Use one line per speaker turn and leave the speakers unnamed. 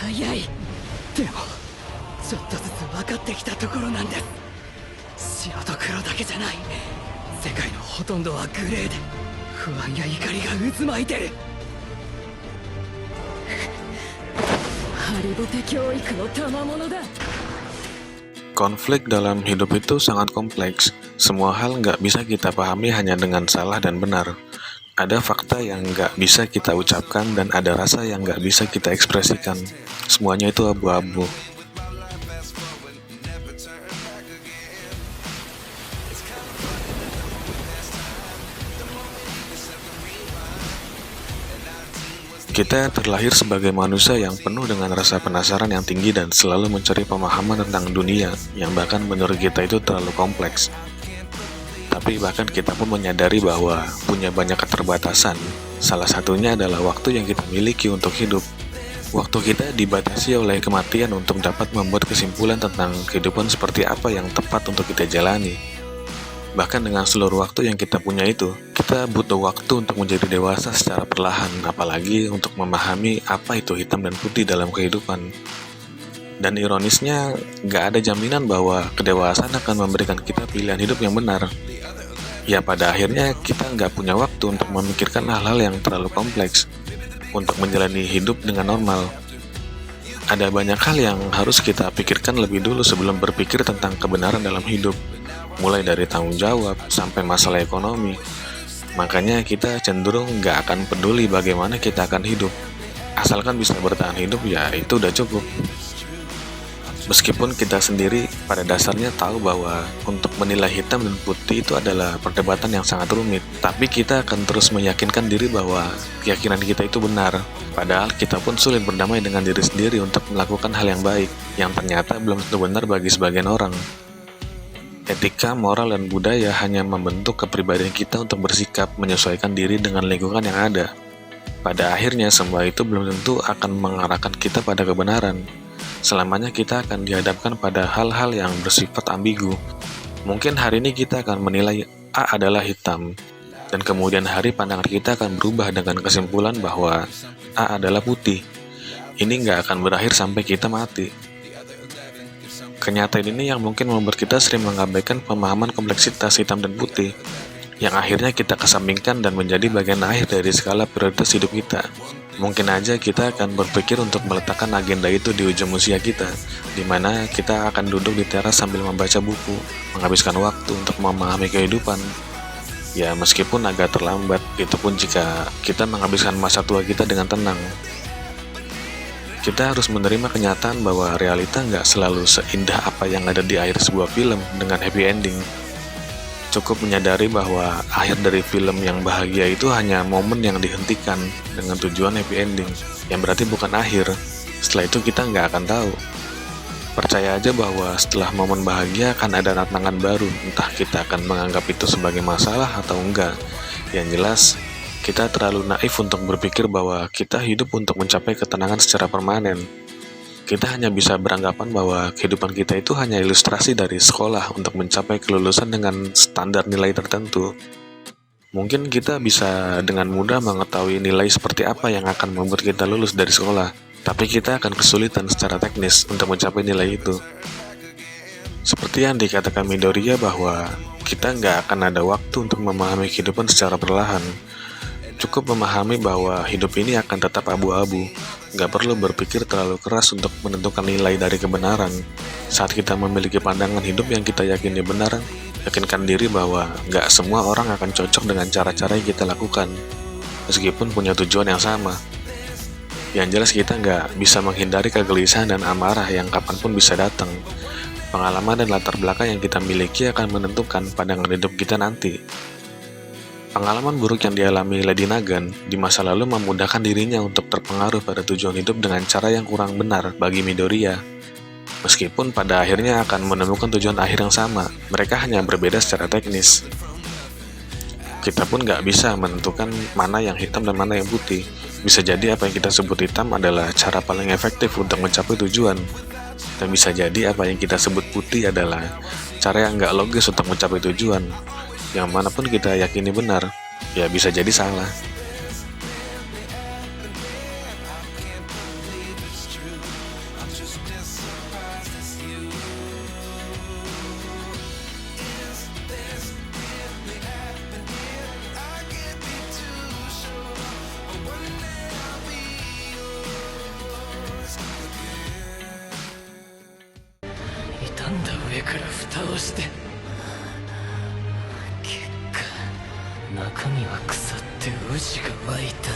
早い。でもちょっとずつ分かってきたところなんです。白と黒だけじゃない、世界のほとんどはグレーで不安や怒りが渦巻いてる。ハリボテ教育の賜物だ。
Konflik dalam hidup itu sangat kompleks. Semua hal nggak bisa kita pahami hanya dengan salah dan benar. Ada fakta yang nggak bisa kita ucapkan dan ada rasa yang nggak bisa kita ekspresikan. Semuanya itu abu-abu. Kita terlahir sebagai manusia yang penuh dengan rasa penasaran yang tinggi dan selalu mencari pemahaman tentang dunia yang bahkan menurut kita itu terlalu kompleks. Tapi bahkan kita pun menyadari bahwa punya banyak keterbatasan. Salah satunya adalah waktu yang kita miliki untuk hidup. Waktu kita dibatasi oleh kematian untuk dapat membuat kesimpulan tentang kehidupan seperti apa yang tepat untuk kita jalani. Bahkan dengan seluruh waktu yang kita punya itu, kita butuh waktu untuk menjadi dewasa secara perlahan, apalagi untuk memahami apa itu hitam dan putih dalam kehidupan. Dan ironisnya, gak ada jaminan bahwa kedewasaan akan memberikan kita pilihan hidup yang benar. Ya pada akhirnya kita gak punya waktu untuk memikirkan hal-hal yang terlalu kompleks, untuk menjalani hidup dengan normal. Ada banyak hal yang harus kita pikirkan lebih dulu sebelum berpikir tentang kebenaran dalam hidup. Mulai dari tanggung jawab sampai masalah ekonomi. Makanya kita cenderung gak akan peduli bagaimana kita akan hidup. Asalkan bisa bertahan hidup, ya itu udah cukup. Meskipun kita sendiri pada dasarnya tahu bahwa untuk menilai hitam dan putih itu adalah perdebatan yang sangat rumit. Tapi kita akan terus meyakinkan diri bahwa keyakinan kita itu benar. Padahal kita pun sulit berdamai dengan diri sendiri untuk melakukan hal yang baik, yang ternyata belum tentu benar bagi sebagian orang. Etika, moral, dan budaya hanya membentuk kepribadian kita untuk bersikap menyesuaikan diri dengan lingkungan yang ada. Pada akhirnya, semua itu belum tentu akan mengarahkan kita pada kebenaran. Selamanya kita akan dihadapkan pada hal-hal yang bersifat ambigu. Mungkin hari ini kita akan menilai A adalah hitam, dan kemudian hari pandangan kita akan berubah dengan kesimpulan bahwa A adalah putih. Ini nggak akan berakhir sampai kita mati. Kenyataan ini yang mungkin membuat kita sering mengabaikan pemahaman kompleksitas hitam dan putih, yang akhirnya kita kesampingkan dan menjadi bagian akhir dari skala prioritas hidup kita. Mungkin aja kita akan berpikir untuk meletakkan agenda itu di ujung usia kita, di mana kita akan duduk di teras sambil membaca buku, menghabiskan waktu untuk memahami kehidupan. Ya meskipun agak terlambat, itu pun jika kita menghabiskan masa tua kita dengan tenang. Kita harus menerima kenyataan bahwa realita nggak selalu seindah apa yang ada di akhir sebuah film dengan happy ending. Cukup menyadari bahwa akhir dari film yang bahagia itu hanya momen yang dihentikan dengan tujuan happy ending, yang berarti bukan akhir. Setelah itu kita nggak akan tahu. Percaya aja bahwa setelah momen bahagia akan ada tantangan baru, entah kita akan menganggap itu sebagai masalah atau enggak. Yang jelas, kita terlalu naif untuk berpikir bahwa kita hidup untuk mencapai ketenangan secara permanen. Kita hanya bisa beranggapan bahwa kehidupan kita itu hanya ilustrasi dari sekolah untuk mencapai kelulusan dengan standar nilai tertentu. Mungkin kita bisa dengan mudah mengetahui nilai seperti apa yang akan membuat kita lulus dari sekolah, tapi kita akan kesulitan secara teknis untuk mencapai nilai itu. Seperti yang dikatakan Midoriya bahwa kita nggak akan ada waktu untuk memahami kehidupan secara perlahan. Cukup memahami bahwa hidup ini akan tetap abu-abu. Gak perlu berpikir terlalu keras untuk menentukan nilai dari kebenaran. Saat kita memiliki pandangan hidup yang kita yakini benar, yakinkan diri bahwa gak semua orang akan cocok dengan cara-cara yang kita lakukan, meskipun punya tujuan yang sama. Yang jelas kita gak bisa menghindari kegelisahan dan amarah yang kapanpun bisa datang. Pengalaman dan latar belakang yang kita miliki akan menentukan pandangan hidup kita nanti. Pengalaman buruk yang dialami Lady Nagan di masa lalu memudahkan dirinya untuk terpengaruh pada tujuan hidup dengan cara yang kurang benar bagi Midoriya. Meskipun pada akhirnya akan menemukan tujuan akhir yang sama, mereka hanya berbeda secara teknis. Kita pun nggak bisa menentukan mana yang hitam dan mana yang putih. Bisa jadi apa yang kita sebut hitam adalah cara paling efektif untuk mencapai tujuan. Dan bisa jadi apa yang kita sebut putih adalah cara yang nggak logis untuk mencapai tujuan. Yang manapun kita yakini benar, ya bisa jadi salah.
傷んだ上から蓋をして結果中身は腐ってウジが湧いた。